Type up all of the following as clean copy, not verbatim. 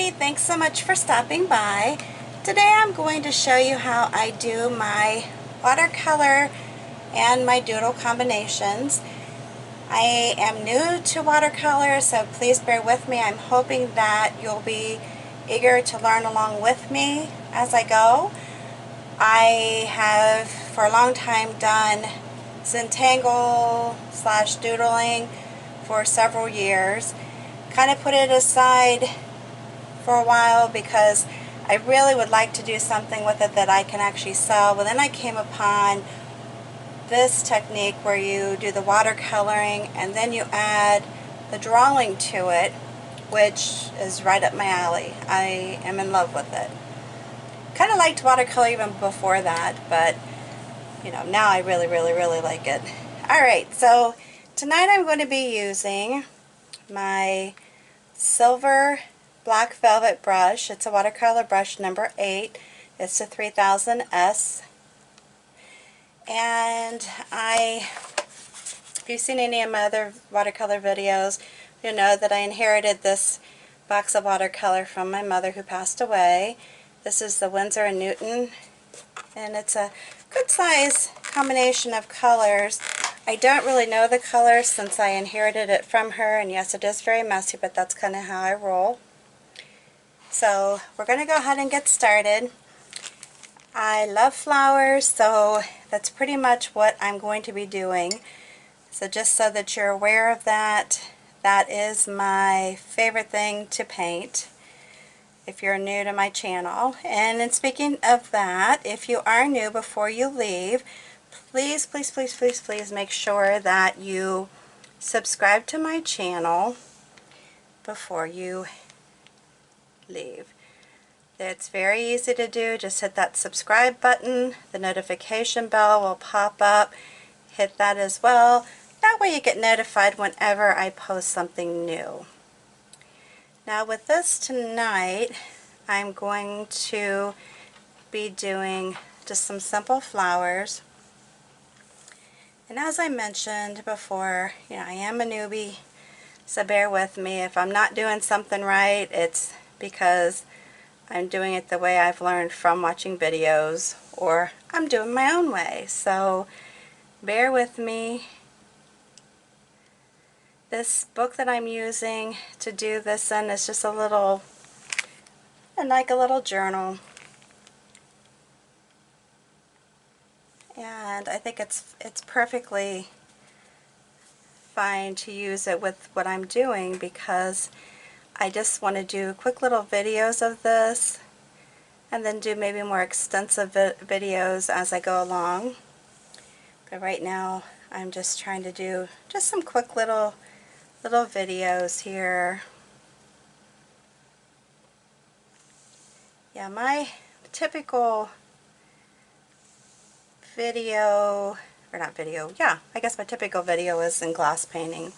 everybody, thanks so much for stopping by. Today I'm going to show you how I do my watercolor and my doodle combinations. I am new to watercolor, so please bear with me. I'm hoping that you'll be eager to learn along with me as I go. I have for a long time done Zentangle / doodling for several years. Kind of put it aside for a while because I really would like to do something with it that I can actually sell. But then I came upon this technique where you do the watercoloring and then you add the drawing to it, which is right up my alley. I am in love with it. Kind of liked watercolor even before that, but you know, now I really like it. Alright, so tonight I'm going to be using my silver black velvet brush. It's a watercolor brush number 8. It's a 3000S. And if you've seen any of my other watercolor videos, you'll know that I inherited this box of watercolor from my mother who passed away. This is the Winsor & Newton, and it's a good size combination of colors. I don't really know the colors since I inherited it from her, and yes, it is very messy, but that's kind of how I roll. So we're going to go ahead and get started. I love flowers, so that's pretty much what I'm going to be doing. So just so that you're aware of that, that is my favorite thing to paint if you're new to my channel. And then speaking of that, if you are new, before you leave, please make sure that you subscribe to my channel before you leave. It's very easy to do. Just hit that subscribe button. The notification bell will pop up. Hit that as well. That way you get notified whenever I post something new. Now with this tonight, I'm going to be doing just some simple flowers. And as I mentioned before, you know, I am a newbie, so bear with me. If I'm not doing something right, it's because I'm doing it the way I've learned from watching videos, or I'm doing my own way. So bear with me. This book that I'm using to do this in is just a little, like a little journal. And I think it's perfectly fine to use it with what I'm doing, because I just want to do quick little videos of this and then do maybe more extensive videos as I go along. But right now I'm just trying to do just some quick little videos here. Yeah, my typical video, or not video, yeah, I guess my typical video is in glass painting,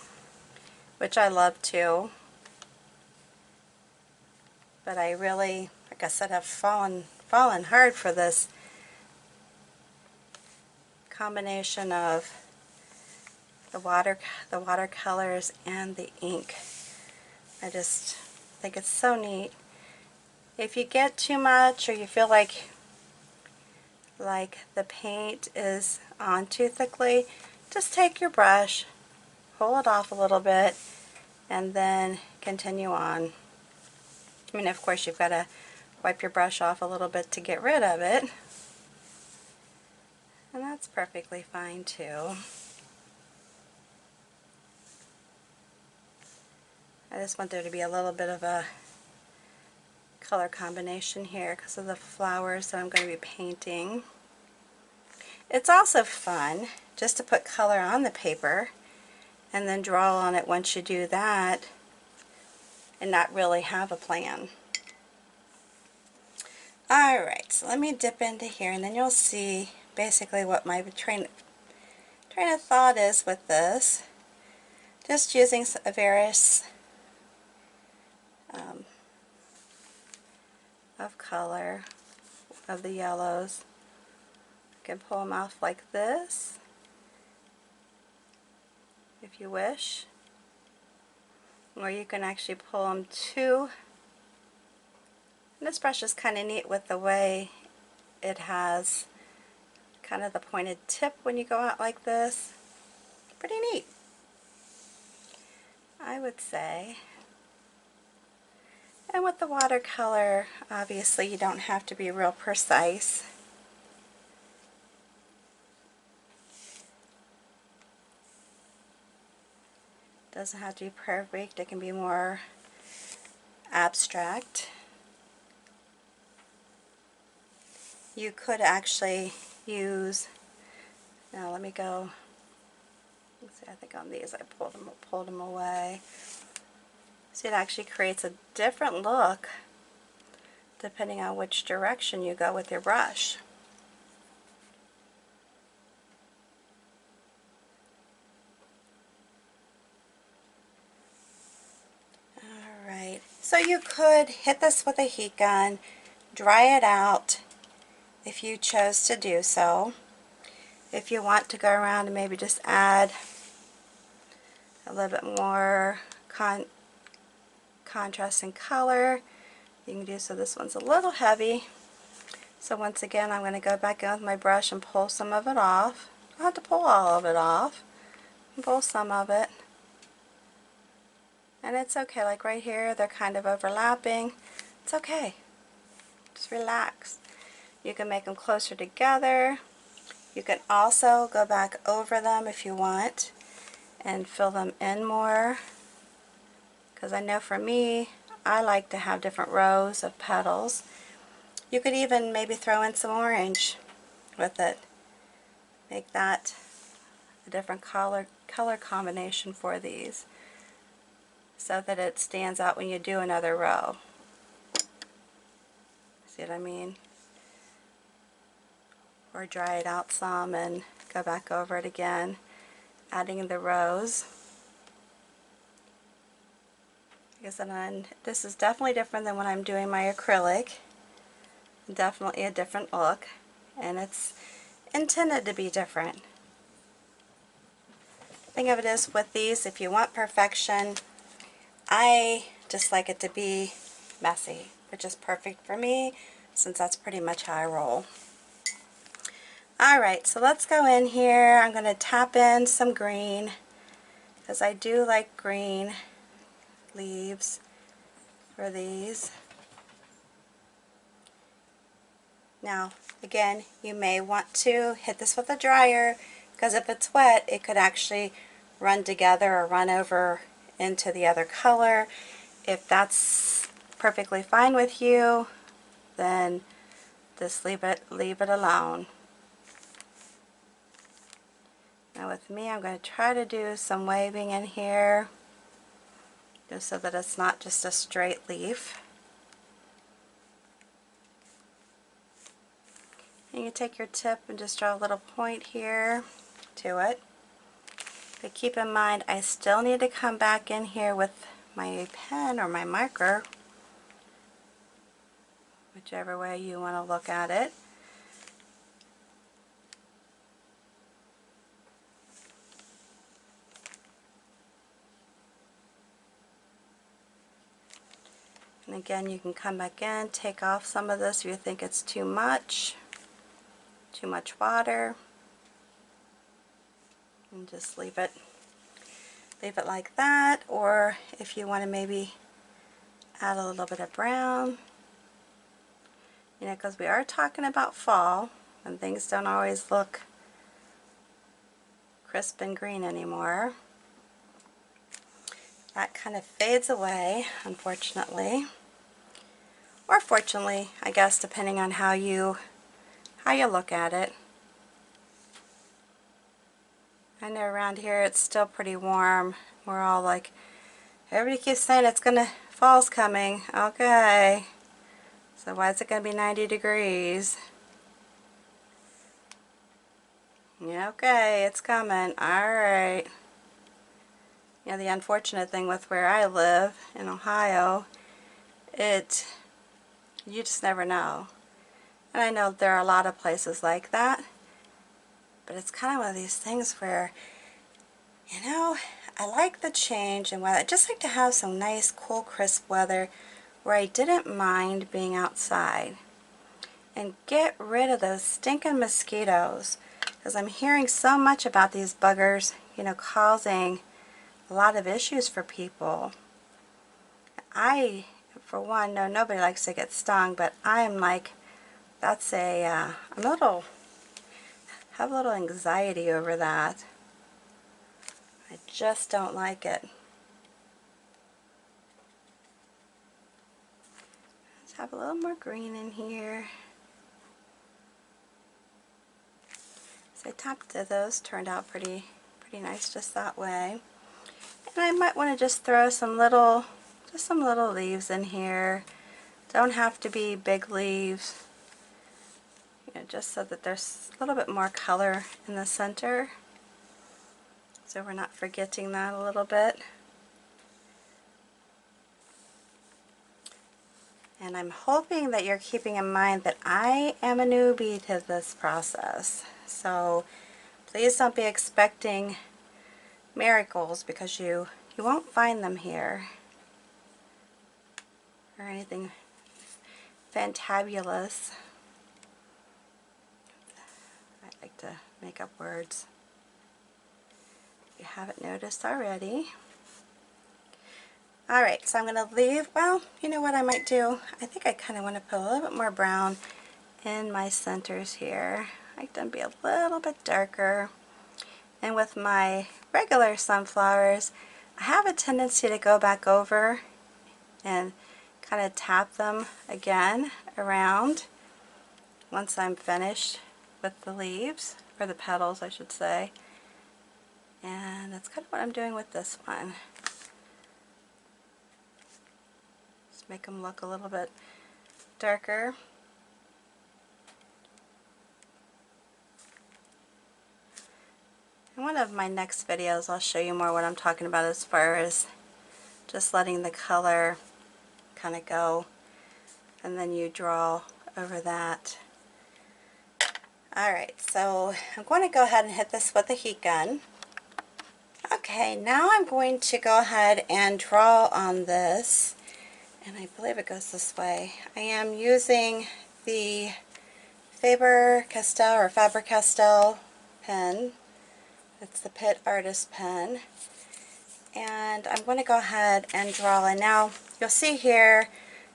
which I love too. But I really, like I said, have fallen hard for this combination of the watercolors and the ink. I just think it's so neat. If you get too much, or you feel like the paint is on too thickly, just take your brush, pull it off a little bit, and then continue on. I mean, of course, you've got to wipe your brush off a little bit to get rid of it, and that's perfectly fine too. I just want there to be a little bit of a color combination here because of the flowers that I'm going to be painting. It's also fun just to put color on the paper and then draw on it once you do that and not really have a plan. Alright, so let me dip into here and then you'll see basically what my train of thought is with this. Just using various of color of the yellows. You can pull them off like this if you wish, or you can actually pull them to And this brush is kind of neat with the way it has kind of the pointed tip when you go out like this. Pretty neat, I would say. And with the watercolor, obviously you don't have to be real precise. Doesn't have to be perfect, it can be more abstract. You could actually use, now let me go, let's see, I think on these I pulled them away. See, it actually creates a different look depending on which direction you go with your brush. Alright, so you could hit this with a heat gun, dry it out if you chose to do so. If you want to go around and maybe just add a little bit more contrast in color, you can do so. This one's a little heavy, so once again I'm going to go back in with my brush and pull some of it off. I don't have to pull all of it off, pull some of it. And it's okay, like right here they're kind of overlapping. It's okay, just relax. You can make them closer together. You can also go back over them if you want and fill them in more, because I know for me, I like to have different rows of petals. You could even maybe throw in some orange with it. Make that a different color combination for these so that it stands out when you do another row. See what I mean? Or dry it out some and go back over it again, adding the rows. I guess this is definitely different than when I'm doing my acrylic. Definitely a different look, and it's intended to be different. Thing of it is with these, if you want perfection, I just like it to be messy, which is perfect for me since that's pretty much how I roll. Alright, so let's go in here. I'm going to tap in some green because I do like green leaves for these. Now, again, you may want to hit this with a dryer because if it's wet, it could actually run together or run over into the other color. If that's perfectly fine with you, then just leave it alone. Now with me, I'm going to try to do some waving in here just so that it's not just a straight leaf. And you take your tip and just draw a little point here to it. But keep in mind, I still need to come back in here with my pen or my marker, whichever way you want to look at it. And again, you can come back in, take off some of this if you think it's too much water, and just leave it like that. Or if you want to maybe add a little bit of brown, you know, because we are talking about fall and things don't always look crisp and green anymore. That kind of fades away, unfortunately, or fortunately, I guess, depending on how you look at it. I know around here it's still pretty warm. We're all like, everybody keeps saying fall's coming. Okay, so why is it going to be 90 degrees? Yeah, okay, it's coming. Alright. You know, the unfortunate thing with where I live in Ohio, you just never know. And I know there are a lot of places like that, but it's kind of one of these things where, you know, I like the change in weather. I just like to have some nice, cool, crisp weather where I didn't mind being outside and get rid of those stinking mosquitoes, because I'm hearing so much about these buggers, you know, causing a lot of issues for people. I, for one, know nobody likes to get stung, but I'm like, that's I'm a little, have a little anxiety over that. I just don't like it. Let's have a little more green in here. So I tapped those, turned out pretty nice just that way. And I might want to just throw some little leaves in here. Don't have to be big leaves, you know, just so that there's a little bit more color in the center, so we're not forgetting that a little bit. And I'm hoping that you're keeping in mind that I am a newbie to this process, so please don't be expecting miracles, because you won't find them here, or anything fantabulous. I like to make up words if you haven't noticed already. Alright, so I'm going to leave, well, you know what I might do? I think I kind of want to put a little bit more brown in my centers here. I like them to be a little bit darker. And with my regular sunflowers, I have a tendency to go back over and kind of tap them again around once I'm finished with the leaves, or the petals I should say. And that's kind of what I'm doing with this one. Just make them look a little bit darker. In one of my next videos I'll show you more what I'm talking about as far as just letting the color kind of go, and then you draw over that. Alright, so I'm going to go ahead and hit this with a heat gun. Okay, now I'm going to go ahead and draw on this, and I believe it goes this way. I am using the Faber-Castell pen. It's the Pitt Artist pen. And I'm going to go ahead and draw. And now you'll see here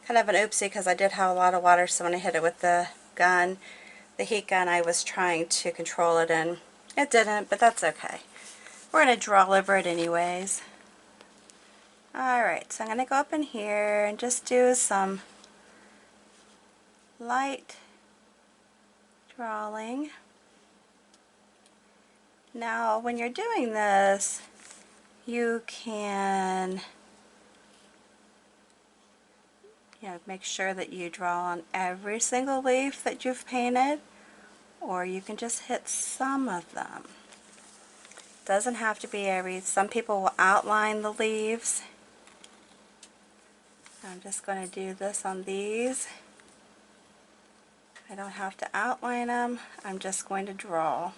kind of an oopsie, because I did have a lot of water, so when I hit it with the gun, the heat gun, I was trying to control it and it didn't, but that's okay. We're going to draw over it anyways. Alright, so I'm going to go up in here and just do some light drawing. Now when you're doing this, you can, you know, make sure that you draw on every single leaf that you've painted, or you can just hit some of them. Doesn't have to be every, some people will outline the leaves. I'm just going to do this on these. I don't have to outline them, I'm just going to draw.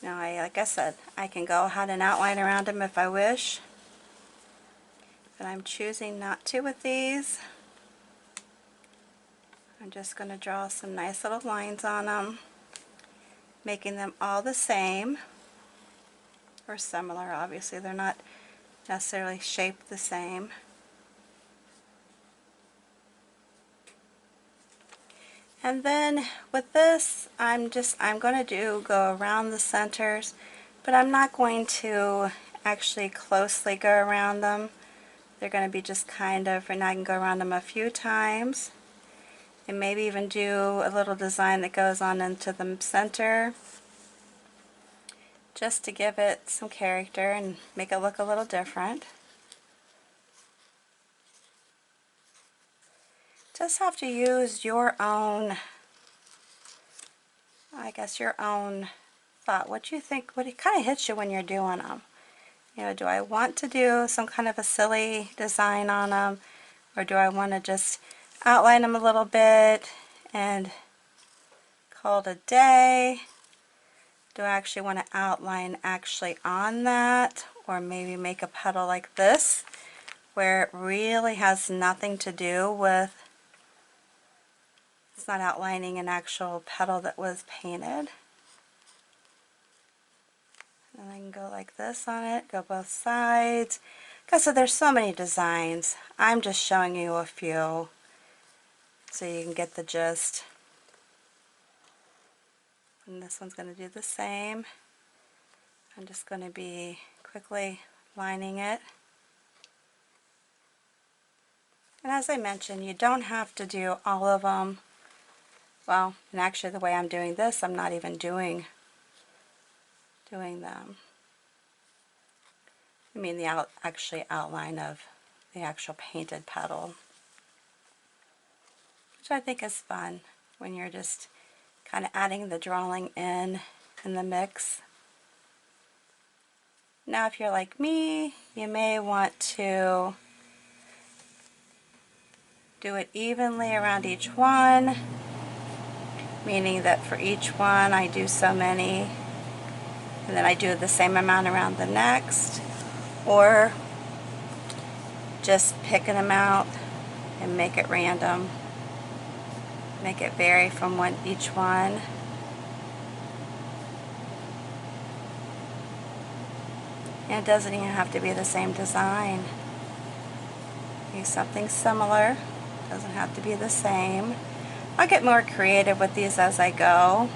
Now, like I said, I can go ahead and outline around them if I wish, but I'm choosing not to with these. I'm just going to draw some nice little lines on them, making them all the same, or similar. Obviously they're not necessarily shaped the same. And then with this, I'm going to go around the centers, but I'm not going to actually closely go around them. They're going to be just kind of, and I can go around them a few times, and maybe even do a little design that goes on into the center, just to give it some character and make it look a little different. Just have to use your own, I guess, your own thought. What you think, what it kind of hits you when you're doing them. You know, do I want to do some kind of a silly design on them, or do I want to just outline them a little bit and call it a day? Do I actually want to outline actually on that, or maybe make a petal like this, where it really has nothing to do with, it's not outlining an actual petal that was painted. And I can go like this on it, go both sides. Okay, so there's so many designs. I'm just showing you a few so you can get the gist. And this one's going to do the same. I'm just going to be quickly lining it. And as I mentioned, you don't have to do all of them. Well, and actually the way I'm doing this, I'm not even doing them. I mean the actually outline of the actual painted petal, which I think is fun when you're just kind of adding the drawing in the mix. Now if you're like me, you may want to do it evenly around each one, meaning that for each one I do so many and then I do the same amount around the next, or just pick an amount and make it random, make it vary from each one. And it doesn't even have to be the same design. Use something similar, doesn't have to be the same. I'll get more creative with these as I go,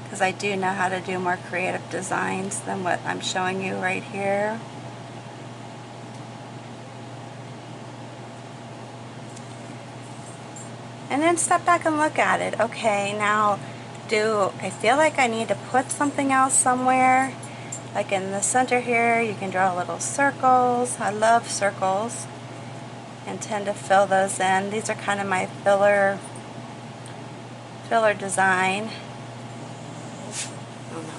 because I do know how to do more creative designs than what I'm showing you right here. And then step back and look at it. Okay, now I feel like I need to put something else somewhere? Like in the center here, you can draw little circles. I love circles and tend to fill those in. These are kind of my filler design. Oh no.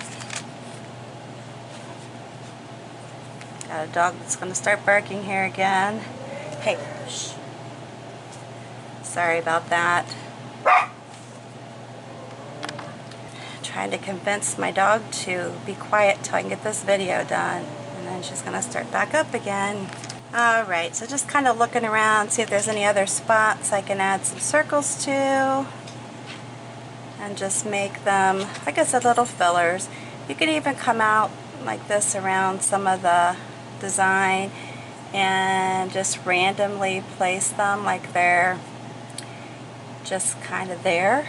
Got a dog that's going to start barking here again. Hey, shh. Sorry about that. Trying to convince my dog to be quiet till I can get this video done, and then she's going to start back up again. Alright, so just kind of looking around, see if there's any other spots I can add some circles to, and just make them, like I said, little fillers. You can even come out like this around some of the design and just randomly place them like they're just kind of there.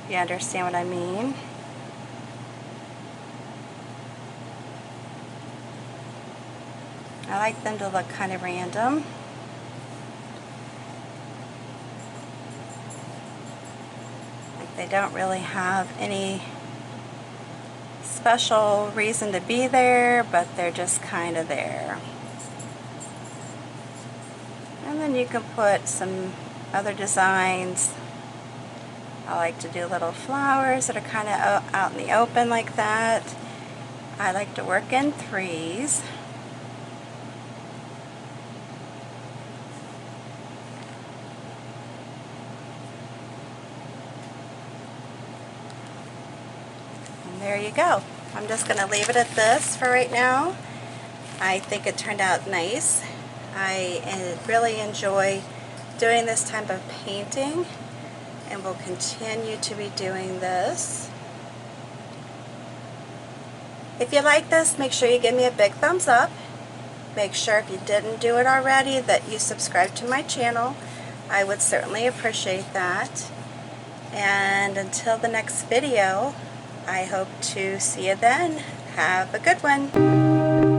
You understand what I mean? I like them to look kind of random. Like they don't really have any special reason to be there, but they're just kind of there. And then you can put some other designs. I like to do little flowers that are kind of out in the open like that. I like to work in threes. And there you go. I'm just going to leave it at this for right now. I think it turned out nice. I really enjoy doing this type of painting, and will continue to be doing this. If you like this, make sure you give me a big thumbs up. Make sure if you didn't do it already that you subscribe to my channel. I would certainly appreciate that. And until the next video, I hope to see you then. Have a good one.